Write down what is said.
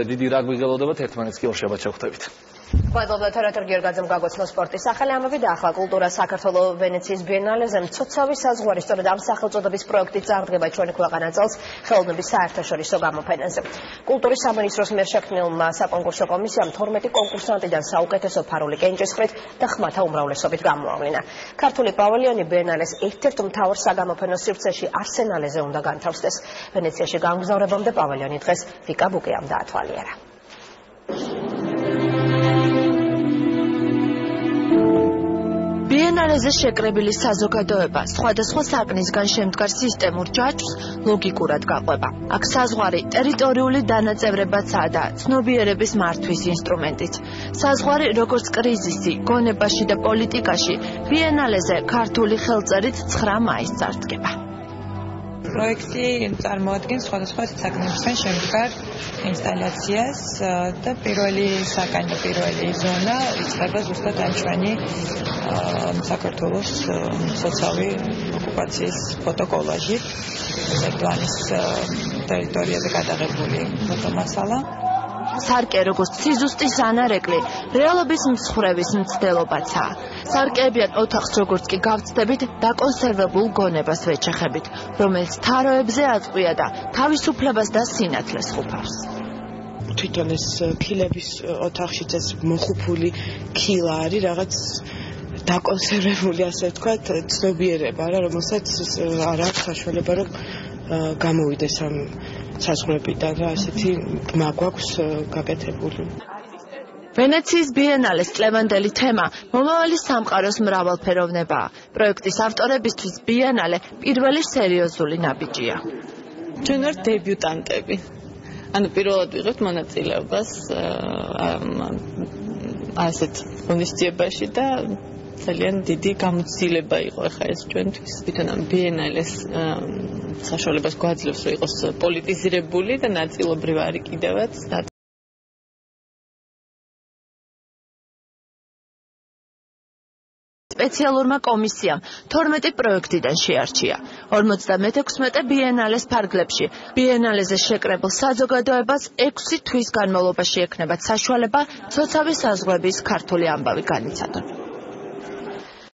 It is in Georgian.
დიდი რა გვიგელოდებათ ერთმანეთს კი ორშაბათ შევხვდებით. მადლობა თორათორ გიორგაძემ გაგოცნო სპორტის სახელი ამბები და ახლა კულტურა საქართველოს ვენეციის ბიენალეზე მცოცავი საზღვარი სწორედ ამ სახელწოდების პროექტით წარდგება ჩვენი ქვეყანა წელს ხელოვნების საერთაშორისო გამოფენაზე. კულტურის სამინისტროს მიერ შექმნილმა საკონკურსო კომისიამ 12 კონკურსანტიდან საუკეთესო ფარული კენჭისყრით და ხმათა უმრავლესობით გამოავლინა. ქართული პავილიონი ბიენალეს ერთ-ერთ მთავარ საგამოფენო სივრცეში არსენალეზე უნდა განთავსდეს. ვენეციაში გამგზავრებამდე პავილიონი დღეს ვიკა ბუკეამ დაათვალიერა. ბიენალეზე შეკრებილი საზოგადოება სხვადასხვა საგნისგან შემდგარ სისტემურ ჯაჭვს ლოგიკურად გაყვება. აქ საზღვარი ტერიტორიული დანაწევრებაცაა და ცნობიერების მართვის ინსტრუმენტიც. საზღვარი როგორც კრიზისი, გონებაში და პოლიტიკაში, ბიენალეზე ქართული ხელწერით 9 მაისს წარდგება. პროექტი წარმოადგენს სხვადასხვა საგნებისგან შემდგარ ინსტალაციას და პირველი ზონა იწყება ზუსტად ამ ჩვენი საქართველოს სოციალური ოკუპაციის ფოტოკოლაჟით. ერთვანის ტერიტორიაზე გადაღებული ფოტომასალა. სარკე როგორც სიზუსტის ანარეკლი, რეალობის მსხვერპლის მცდელობაცაა. სარკეებიან ოთახს როგორც კი გავწდებით, დაკონსერვებულ გონებას ვეჩეხებით, რომელიც თაროებზე აწყვია და თავისუფლებას და სინათლეს ხუფავს. თვითონ ეს ქილების ოთახშიც ეს მოხუფული ქილა არის რაღაც დაკონსერვებული, ასე ვთქვათ, ცნობიერება რა, რომელსაც არ აქვს საშუალება რომ გამოვიდეს ამ საზღვრებიდან და ასეთი გმა გვაქვს გაკეთებული. ვენეციის ბიენალეს წლევანდელი თემა მომავალი სამყაროს მრავალფეროვნებაა. პროექტის ავტორებისთვის ბიენალე პირველი სერიოზული ნაბიჯია. ჩვენ ვართ დებიუტანტები. ანუ პირველად ვიღებთ მონაწილეობას ასეთ ღონისძიებაში და ძალიან დიდი გამოცდილება იყო ახლა ეს ჩვენთვის. თვითონ ამ ბიენალეს საშუალებას გვაძლევს რომ იყოს პოლიტიზირებული და ნაწილობრივ არის კიდევაც. სპეციალურმა კომისიამ 12 პროექტიდან შეარჩია. 56 ბიენალეს ფარგლებში ბიენალეზე შეკრებილ საზოგადოებას 6 თვის განმავლობაში ექნებათ საშუალება ცოცავი საზღვრების ქართული ამბავი განიცადონ.